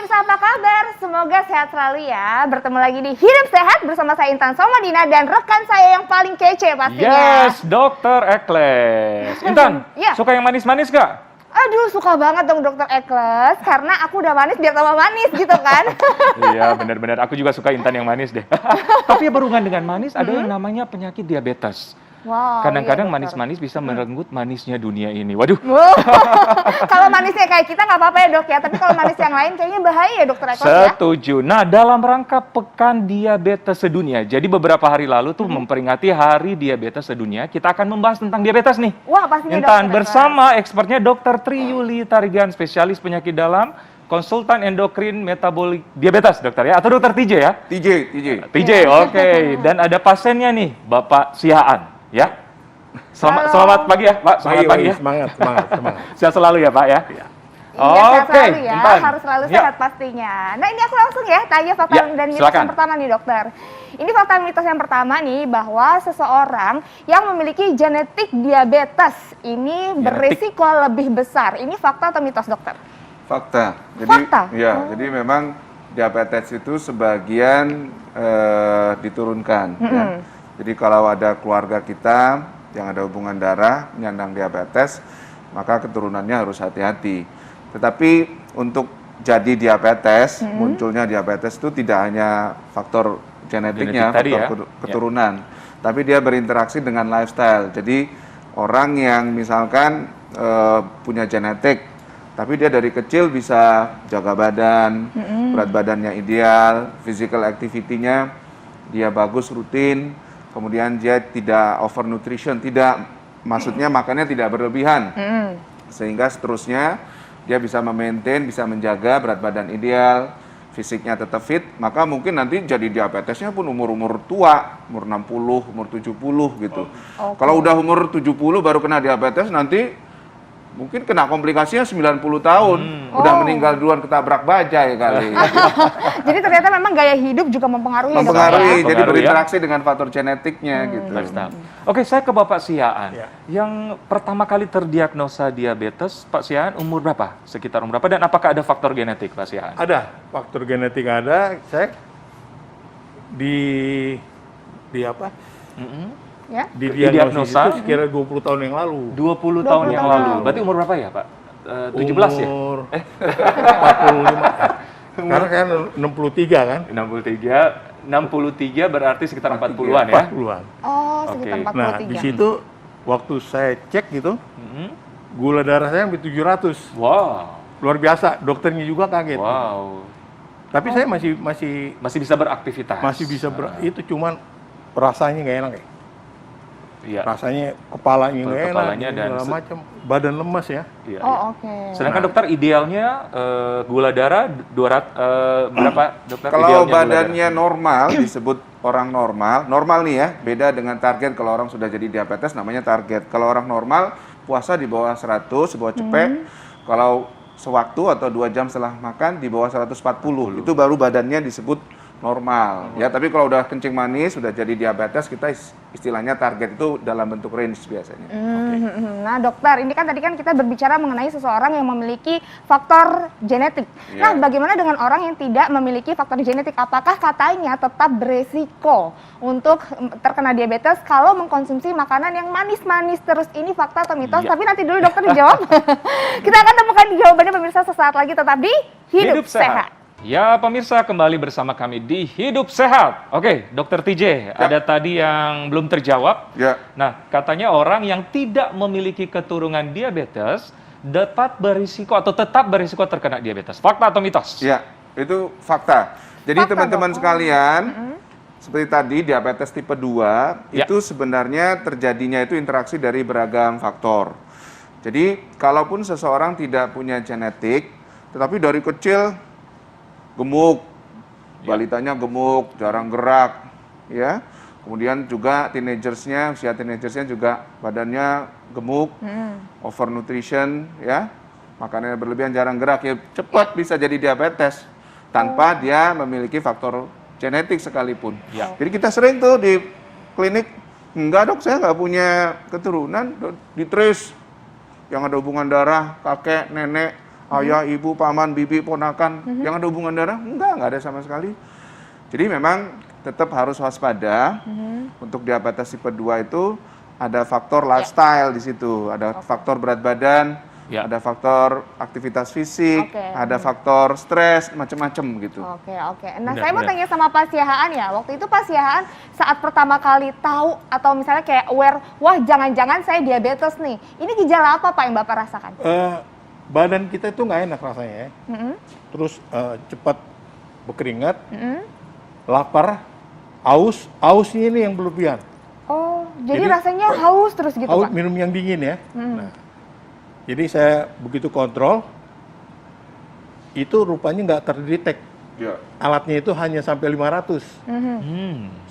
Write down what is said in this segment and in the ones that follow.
pemirsa, apa kabar? Semoga sehat selalu ya. Bertemu lagi di Hidup Sehat bersama saya Intan Somadina dan rekan saya yang paling kece pastinya. Yes, Dokter Ekles. Intan, Ya. suka yang manis-manis gak? Aduh, suka banget dong Dokter Ekles, karena aku udah manis biar tambah manis gitu kan. Iya, benar-benar. Aku juga suka Intan yang manis deh. Tapi berhubungan dengan manis, ada yang namanya penyakit diabetes. Wow, Kadang-kadang iya, manis-manis bisa merenggut manisnya dunia ini. Waduh. Wow. Kalau manisnya kayak kita nggak apa-apa ya dok ya, tapi kalau manis yang lain kayaknya bahaya ya Dokter Ekles ya. Setuju. Nah, dalam rangka Pekan Diabetes Sedunia, jadi beberapa hari lalu tuh memperingati Hari Diabetes Sedunia, kita akan membahas tentang diabetes nih. Wah, pastinya Intan, Dokter bersama expertnya Dr. Triyuli Tarigan, spesialis penyakit dalam, konsultan endokrin metabolik diabetes, dokter ya, atau dokter TJ ya? TJ, oke. Dan ada pasiennya nih, Bapak Sihaan, ya. Selamat pagi ya, Pak. Selamat pagi ya. Semangat. Sehat selalu ya, Pak ya. Iya, sehat selalu ya, Intan. harus selalu Ya. sehat pastinya. Nah ini aku langsung ya tanya fakta Ya, dan mitos silakan. yang pertama nih dokter. Ini fakta mitos yang pertama nih, bahwa seseorang yang memiliki genetik diabetes ini berisiko lebih besar. Ini fakta atau mitos dokter? Fakta. Jadi, Fakta? Ya, jadi memang diabetes itu sebagian diturunkan. Ya. Jadi kalau ada keluarga kita yang ada hubungan darah menyandang diabetes, maka keturunannya harus hati-hati. Tetapi untuk jadi diabetes, munculnya diabetes itu tidak hanya faktor genetiknya, Genetik tadi faktor ya. keturunan, tapi dia berinteraksi dengan lifestyle. Jadi orang yang misalkan punya genetik, tapi dia dari kecil bisa jaga badan, berat badannya ideal, physical activity-nya dia bagus, rutin, kemudian dia tidak overnutrition, maksudnya makannya tidak berlebihan, sehingga seterusnya dia bisa memaintain, bisa menjaga berat badan ideal, fisiknya tetap fit, maka mungkin nanti jadi diabetesnya pun umur-umur tua, umur 60, umur 70 gitu. Kalau udah umur 70 baru kena diabetes, nanti mungkin kena komplikasinya 90 tahun, udah meninggal duluan ketabrak bajai kali. Jadi ternyata memang gaya hidup juga mempengaruhi ya, Mempengaruhi, dokter jadi Mempengaruhi, berinteraksi dengan faktor genetiknya gitu. Lifestyle. Oke, saya ke Bapak Sihaan. Ya. Yang pertama kali terdiagnosa diabetes, Pak Sihaan umur berapa? Sekitar umur berapa? Dan apakah ada faktor genetik, Pak Sihaan? Ada faktor genetik, ada. Saya di apa? ya. Didiagnosis Didiagnosa? itu sekira 20 tahun yang lalu. 20 tahun 20 yang tahun lalu. lalu. Berarti umur berapa ya, Pak? 17 ya? Umur 45. Sekarang kan 63 kan? 63 berarti sekitar 40-an ya? 40-an. Oh, sekitar Oke. 43. Nah, di situ waktu saya cek gitu, gula darah saya sampai 700. Wow. Luar biasa, dokternya juga kaget. Wow. Tapi saya masih Masih bisa beraktivitas. bisa itu cuman rasanya nggak enak ya. Iya. Rasanya kepalanya nggak enak, Kepalanya dan segala macam, badan lemas ya. Iya, iya. Oh, oke. Sedangkan dokter idealnya gula darah 200 berapa dokter? Kalau Idealnya gula badannya normal, disebut orang normal nih ya, beda dengan target. Kalau orang sudah jadi diabetes namanya target. Kalau orang normal, puasa di bawah 100, di bawah cepek. Kalau sewaktu atau 2 jam setelah makan di bawah 140, itu baru badannya disebut normal. Ya, tapi kalau udah kencing manis, sudah jadi diabetes, kita istilahnya target itu dalam bentuk range biasanya. Nah dokter, ini kan tadi kan kita berbicara mengenai seseorang yang memiliki faktor genetik. Nah, Iya. bagaimana dengan orang yang tidak memiliki faktor genetik? Apakah katanya tetap beresiko untuk terkena diabetes kalau mengkonsumsi makanan yang manis-manis terus? Ini fakta atau mitos? Iya. Tapi nanti dulu dokter dijawab. Kita akan temukan jawabannya pemirsa sesaat lagi, tetap di Hidup Sehat. Ya, pemirsa, kembali bersama kami di Hidup Sehat. Oke, Dokter TJ, ada tadi yang belum terjawab. Ya. Nah, katanya orang yang tidak memiliki keturunan diabetes dapat berisiko atau tetap berisiko terkena diabetes. Fakta atau mitos? Ya, itu fakta. Jadi Fakta, teman-teman Dok. sekalian, seperti tadi diabetes tipe 2, Ya. itu sebenarnya terjadinya itu interaksi dari beragam faktor. Jadi, kalaupun seseorang tidak punya genetik, tetapi dari kecil gemuk, balitanya gemuk, jarang gerak, ya. Kemudian juga usia teenagersnya juga badannya gemuk, overnutrition, ya. Makanannya berlebihan, jarang gerak, ya cepat bisa jadi diabetes tanpa dia memiliki faktor genetik sekalipun. Ya. Jadi kita sering tuh di klinik, enggak dok, saya nggak punya keturunan, ditrace yang ada hubungan darah, kakek, nenek, ayah, ibu, paman, bibi, ponakan yang ada hubungan darah, nggak ada sama sekali. Jadi memang tetap harus waspada. Untuk diabetes tipe 2 itu ada faktor lifestyle di situ, ada faktor berat badan, ada faktor aktivitas fisik, ada faktor stres, macam-macam gitu. Oke. Nah, saya mau tanya sama Pak Siahaan ya. Waktu itu Pak Siahaan saat pertama kali tahu atau misalnya kayak aware, wah jangan-jangan saya diabetes nih. Ini gejala apa Pak yang Bapak rasakan? Badan kita itu nggak enak rasanya ya. Terus cepat berkeringat, lapar, ausnya ini yang berlebihan. Oh, jadi rasanya haus terus gitu Haus Pak? minum yang dingin ya. Nah, jadi saya begitu kontrol, itu rupanya nggak terdetek. Ya. Alatnya itu hanya sampai 500.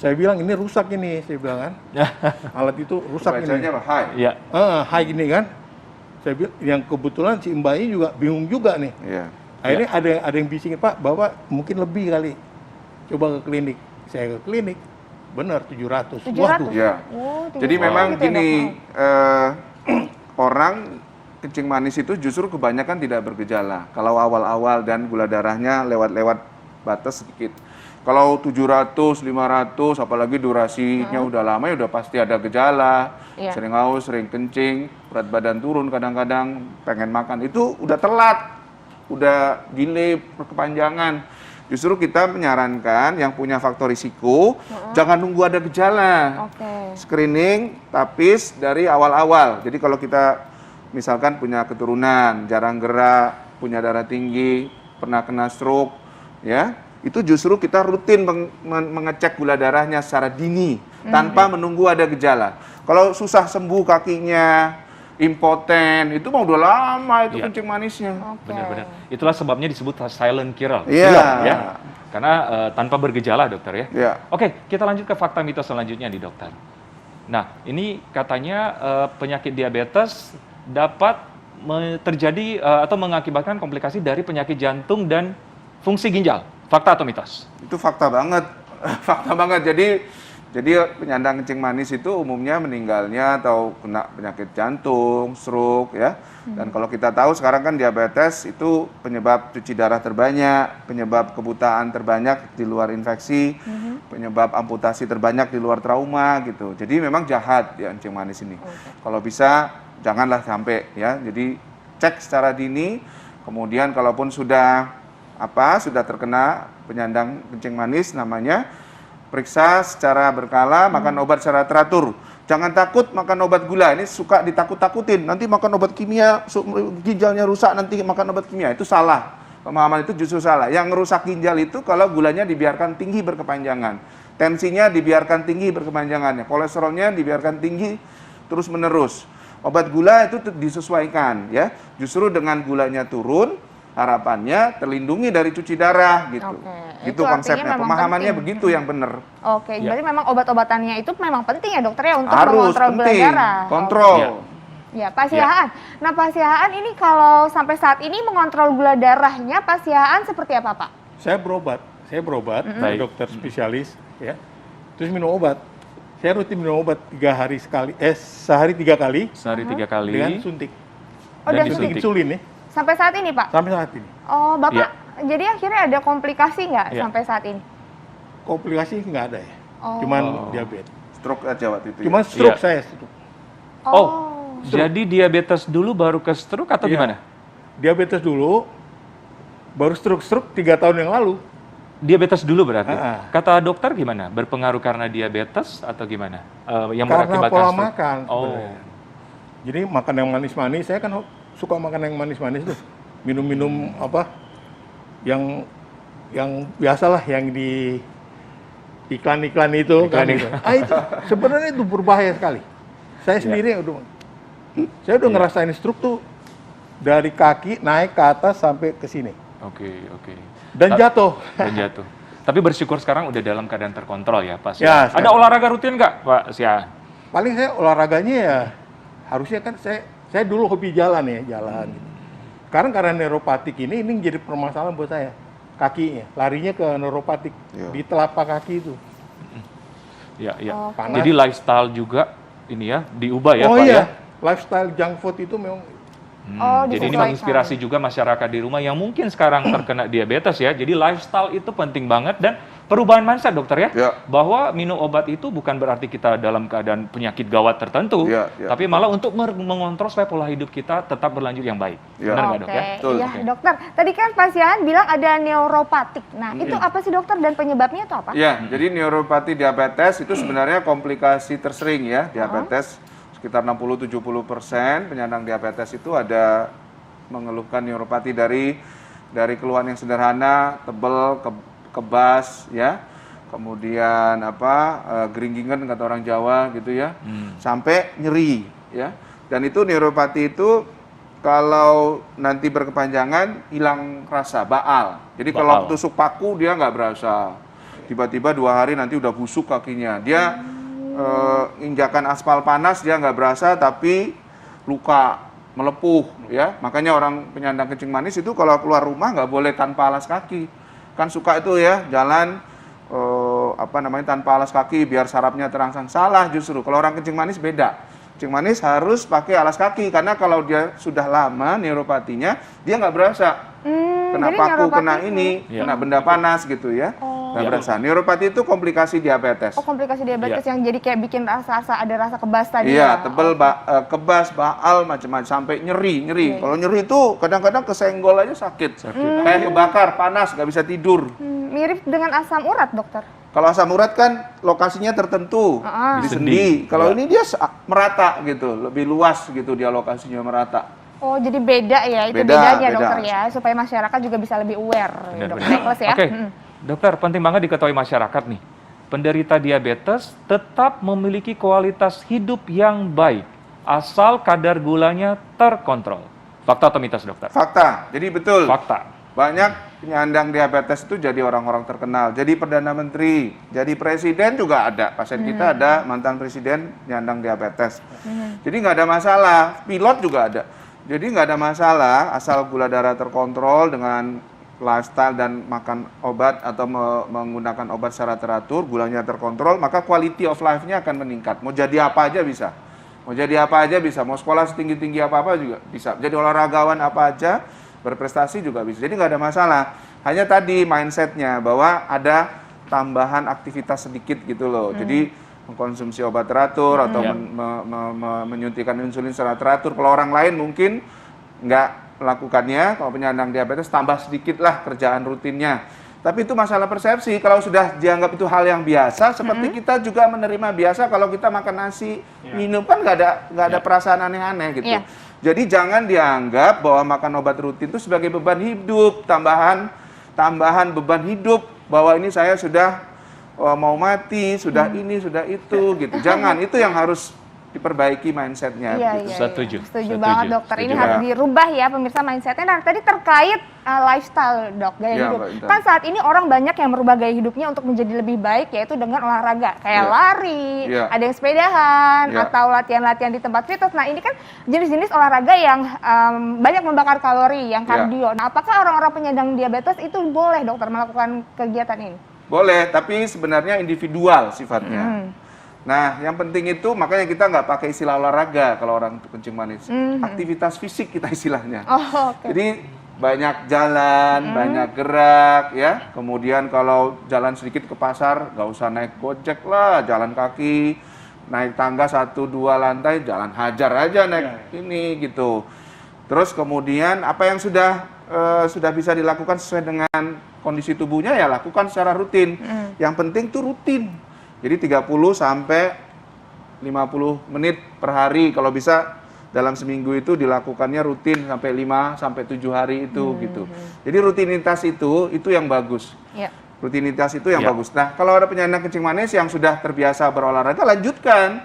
Saya bilang ini rusak ini, saya bilang kan. Alat itu rusak ini. Bacanya apa? High. Iya. High gini kan. Saya bilang, yang kebetulan si Mbak ini juga bingung juga nih. Iya. Akhirnya ada yang bisingin, Pak, Bapak mungkin lebih kali. Coba ke klinik. Saya ke klinik, benar 700. 700? Waduh. Ya. Oh, Jadi memang gitu ya, gini, Dok? orang kencing manis itu justru kebanyakan tidak bergejala. Kalau awal-awal dan gula darahnya lewat batas sedikit. Kalau 700, 500, apalagi durasinya udah lama ya udah pasti ada gejala. Iya. Sering haus, sering kencing, berat badan turun kadang-kadang, pengen makan. Itu udah telat, udah delay, berkepanjangan. Justru kita menyarankan yang punya faktor risiko, jangan nunggu ada gejala. Screening, tapis dari awal-awal. Jadi kalau kita misalkan punya keturunan, jarang gerak, punya darah tinggi, pernah kena stroke, ya, itu justru kita rutin mengecek gula darahnya secara dini, tanpa menunggu ada gejala. Kalau susah sembuh kakinya, impoten, itu mau udah lama itu kencing manisnya. Benar-benar. Itulah sebabnya disebut silent killer. Iya. Ya. Karena tanpa bergejala, dokter ya. Iya. Oke, kita lanjut ke fakta mitos selanjutnya nih, dokter. Nah, ini katanya penyakit diabetes dapat terjadi atau mengakibatkan komplikasi dari penyakit jantung dan fungsi ginjal. Fakta atau mitos? Itu fakta banget. Fakta banget. Jadi penyandang kencing manis itu umumnya meninggalnya atau kena penyakit jantung, stroke ya. Dan kalau kita tahu sekarang kan diabetes itu penyebab cuci darah terbanyak, penyebab kebutaan terbanyak di luar infeksi, penyebab amputasi terbanyak di luar trauma gitu. Jadi memang jahat ya kencing manis ini. Kalau bisa janganlah sampai ya. Jadi cek secara dini, kemudian kalaupun sudah terkena penyandang kencing manis namanya, periksa secara berkala, makan obat secara teratur. Jangan takut makan obat gula, ini suka ditakut-takutin. Nanti makan obat kimia, ginjalnya rusak, nanti makan obat kimia. Itu salah. Pemahaman itu justru salah. Yang ngerusak ginjal itu kalau gulanya dibiarkan tinggi berkepanjangan. Tensinya dibiarkan tinggi berkepanjangan. Kolesterolnya dibiarkan tinggi terus-menerus. Obat gula itu disesuaikan ya. Justru dengan gulanya turun, harapannya terlindungi dari cuci darah gitu. Itu konsepnya, pemahamannya penting. Begitu yang benar. Berarti memang obat-obatannya itu memang penting ya dokter ya untuk harus mengontrol gula darah. Kontrol. Ya, Pak Siahaan. Nah, Pak Siahaan ini kalau sampai saat ini mengontrol gula darahnya Pak Siahaan seperti apa, Pak? Saya berobat ke dokter spesialis ya. Terus minum obat. Saya rutin minum obat 3 hari sekali, sehari 3 kali. Sehari 3 kali. Dengan suntik. Dan suntik insulin nih. Sampai saat ini, Pak? Sampai saat ini. Oh, Bapak, jadi akhirnya ada komplikasi nggak sampai saat ini? Komplikasi nggak ada ya. Cuman diabetes. Stroke aja waktu itu. Cuman stroke saya. Jadi diabetes dulu baru ke stroke atau gimana? Diabetes dulu, baru stroke 3 tahun yang lalu. Diabetes dulu berarti? Kata dokter gimana? Berpengaruh karena diabetes atau gimana? Yang karena pola stroke? makan. Jadi makan yang manis-manis, saya kan suka makan yang manis-manis tuh. Minum-minum yang biasalah yang di iklan-iklan itu. Itu sebenarnya itu berbahaya sekali. Saya sendiri udah ngerasain stroke tuh dari kaki naik ke atas sampai ke sini. Oke. Dan jatuh. Tapi bersyukur sekarang udah dalam keadaan terkontrol ya, Pak. Ya, ada olahraga rutin nggak, Pak Sia? Paling saya olahraganya ya harusnya kan saya dulu hobi jalan ya, jalan gitu. Sekarang karena neuropatik ini jadi permasalahan buat saya. Kakinya, larinya ke neuropatik di telapak kaki itu. Iya. Jadi lifestyle juga ini ya diubah ya, Pak iya. ya. Lifestyle junk food itu memang Oh, Jadi ini disesuaikan. menginspirasi juga masyarakat di rumah yang mungkin sekarang terkena diabetes ya. Jadi lifestyle itu penting banget dan perubahan mindset dokter ya. Ya. Bahwa minum obat itu bukan berarti kita dalam keadaan penyakit gawat tertentu, Ya, ya. tapi malah untuk mengontrol supaya pola hidup kita tetap berlanjut yang baik. Ya. Benar nggak dok ya? Betul. Iya, Oke. dokter. Tadi kan Pak Siahan bilang ada neuropatik. Nah, itu apa sih dokter dan penyebabnya itu apa? Ya, jadi neuropati diabetes itu sebenarnya komplikasi tersering ya diabetes. Sekitar 60-70% penyandang diabetes itu ada mengeluhkan neuropati dari keluhan yang sederhana, tebel, kebas ya. Kemudian geringgingan kata orang Jawa gitu ya. Sampai nyeri ya. Dan itu neuropati itu kalau nanti berkepanjangan hilang rasa, baal. Jadi kalau Baal. tusuk paku dia nggak berasa. Tiba-tiba 2 hari nanti udah busuk kakinya. Dia injakan aspal panas dia nggak berasa tapi luka, melepuh ya. Makanya orang penyandang kencing manis itu kalau keluar rumah nggak boleh tanpa alas kaki. Kan suka itu ya jalan tanpa alas kaki biar sarafnya terangsang. Salah justru. Kalau orang kencing manis beda. Kencing manis harus pakai alas kaki karena kalau dia sudah lama neuropatinya dia nggak berasa. Kena jadi paku, neuropati kena itu- ini, kena benda panas gitu ya. Nggak berasa. Neuropati itu komplikasi diabetes. Oh, komplikasi diabetes yang jadi kayak bikin ada rasa kebas tadi Iya, ya? tebel, kebas, baal, macam-macam sampai nyeri. Kalau nyeri itu kadang-kadang kesenggol aja sakit. Kayak kebakar, panas, nggak bisa tidur. Mirip dengan asam urat, dokter. Kalau asam urat kan lokasinya tertentu di Di sendi. sendi. Kalau Ya. ini dia merata gitu, lebih luas gitu dia lokasinya merata. Oh, jadi beda ya, itu Beda, bedanya beda. dokter ya, supaya masyarakat juga bisa lebih aware, Benar-benar. dokter Nicholas ya. Oke, dokter, penting banget diketahui masyarakat nih. Penderita diabetes tetap memiliki kualitas hidup yang baik, asal kadar gulanya terkontrol. Fakta atau mitos, dokter? Fakta, jadi betul. Fakta. Banyak penyandang diabetes itu jadi orang-orang terkenal, jadi Perdana Menteri, jadi Presiden juga ada. Pasien kita ada mantan Presiden penyandang diabetes. Jadi nggak ada masalah, pilot juga ada. Jadi nggak ada masalah asal gula darah terkontrol dengan lifestyle dan makan obat atau menggunakan obat secara teratur, gulanya terkontrol, maka quality of life-nya akan meningkat. Mau jadi apa aja bisa. Mau jadi apa aja bisa, mau sekolah setinggi-tinggi apa-apa juga bisa. Jadi olahragawan apa aja, berprestasi juga bisa. Jadi nggak ada masalah. Hanya tadi mindsetnya bahwa ada tambahan aktivitas sedikit gitu loh. Jadi mengkonsumsi obat teratur atau menyuntikkan insulin secara teratur. Kalau orang lain mungkin nggak melakukannya, kalau penyandang diabetes tambah sedikit lah kerjaan rutinnya. Tapi itu masalah persepsi. Kalau sudah dianggap itu hal yang biasa, seperti kita juga menerima biasa kalau kita makan nasi, minum kan nggak ada perasaan aneh-aneh gitu. Iya. Jadi jangan dianggap bahwa makan obat rutin itu sebagai beban hidup, tambahan beban hidup bahwa ini saya sudah mau mati, sudah ini, sudah itu gitu. Jangan, itu yang harus diperbaiki mindsetnya. Iya, gitu. iya, Setuju, iya. Setuju setuju, banget dokter. Ini setuju. harus dirubah ya pemirsa mindsetnya. Nah, tadi terkait lifestyle dok, gaya Iya, hidup. Mbak Intan. Kan saat ini orang banyak yang merubah gaya hidupnya untuk menjadi lebih baik, yaitu dengan olahraga. Kayak Iya. lari, Iya. ada yang sepedahan, Iya. atau latihan-latihan di tempat fitness. Nah, ini kan jenis-jenis olahraga yang banyak membakar kalori, yang Iya. kardio. Nah, apakah orang-orang penyandang diabetes itu boleh dokter melakukan kegiatan ini? Boleh, tapi sebenarnya individual sifatnya. Nah, yang penting itu makanya kita nggak pakai istilah olahraga kalau orang itu kencing manis. Aktivitas fisik kita istilahnya. Oh, oke. Jadi banyak jalan, banyak gerak ya. Kemudian kalau jalan sedikit ke pasar, nggak usah naik gojek lah, jalan kaki. Naik tangga 1-2 lantai, jalan hajar aja naik ini gitu. Terus kemudian apa yang sudah bisa dilakukan sesuai dengan kondisi tubuhnya ya lakukan secara rutin. Yang penting tuh rutin. Jadi 30 sampai 50 menit per hari kalau bisa dalam seminggu itu dilakukannya rutin sampai 5 sampai 7 hari itu gitu. Jadi rutinitas itu yang bagus. Iya. Rutinitas itu yang Ya. bagus. Nah, kalau ada penyandang kencing manis yang sudah terbiasa berolahraga, lanjutkan.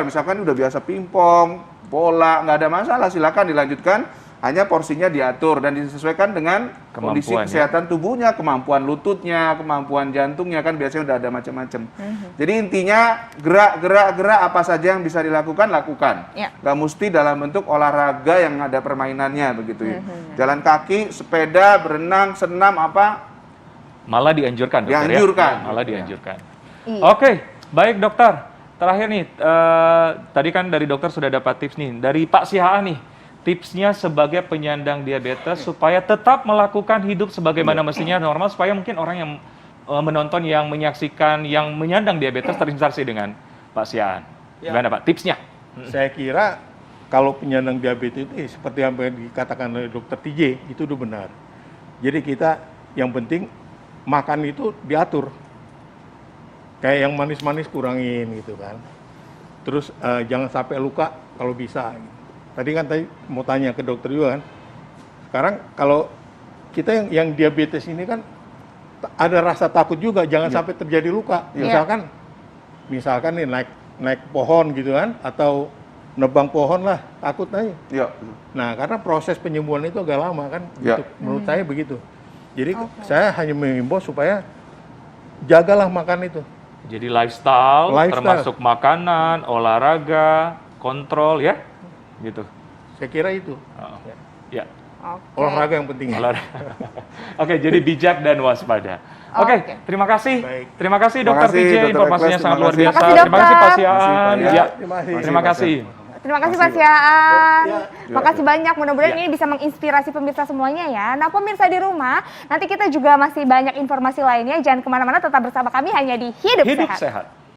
Misalkan udah biasa pingpong, bola, nggak ada masalah, silakan dilanjutkan. Hanya porsinya diatur dan disesuaikan dengan kondisi Kemampuan, ya. kesehatan tubuhnya, kemampuan lututnya, kemampuan jantungnya, kan biasanya udah ada macam-macam. Jadi intinya gerak apa saja yang bisa dilakukan, lakukan. Ya. Nggak mesti dalam bentuk olahraga yang ada permainannya begitu ya. Jalan kaki, sepeda, berenang, senam apa Malah dianjurkan, dokter Dianjurkan. ya? Malah dianjurkan. Iya. Oke, baik dokter. Terakhir nih, tadi kan dari dokter sudah dapat tips nih. Dari Pak Sihaan nih, tipsnya sebagai penyandang diabetes supaya tetap melakukan hidup sebagaimana mestinya normal, supaya mungkin orang yang menonton, yang menyaksikan, yang menyandang diabetes terinspirasi dengan Pak Siaan. Gimana Pak, tipsnya? Saya kira kalau penyandang diabetes itu seperti yang dikatakan oleh Dokter TJ itu udah benar. Jadi kita yang penting makan itu diatur. Kayak yang manis-manis kurangin gitu kan. Terus jangan sampai luka kalau bisa. Tadi mau tanya ke dokter juga kan. Sekarang kalau kita yang diabetes ini kan ada rasa takut juga jangan sampai terjadi luka. Misalkan nih naik pohon gitu kan, atau nebang pohon lah, takut aja. Iya. Nah, karena proses penyembuhan itu agak lama kan, gitu. Menurut saya begitu. Jadi saya hanya mengimbau supaya jagalah makan itu. Jadi lifestyle, termasuk makanan, olahraga, kontrol ya, gitu. Saya kira itu. Ya. Olahraga yang penting. Oke, jadi bijak dan waspada. Oke, terima kasih. Baik. Terima kasih Terima Dokter kasih, TJ, Dr. informasinya Ekles, sangat luar terima biasa. kasih. Terima kasih Pak Terima Siaan. kasih, Pak. Ya, Terima kasih. terima kasih. Terima kasih Pak Siaan. Ya. Makasih banyak, mudah-mudahan ini bisa menginspirasi pemirsa semuanya ya. Nah pemirsa di rumah, nanti kita juga masih banyak informasi lainnya. Jangan kemana-mana, tetap bersama kami hanya di Hidup Hidup Sehat. sehat.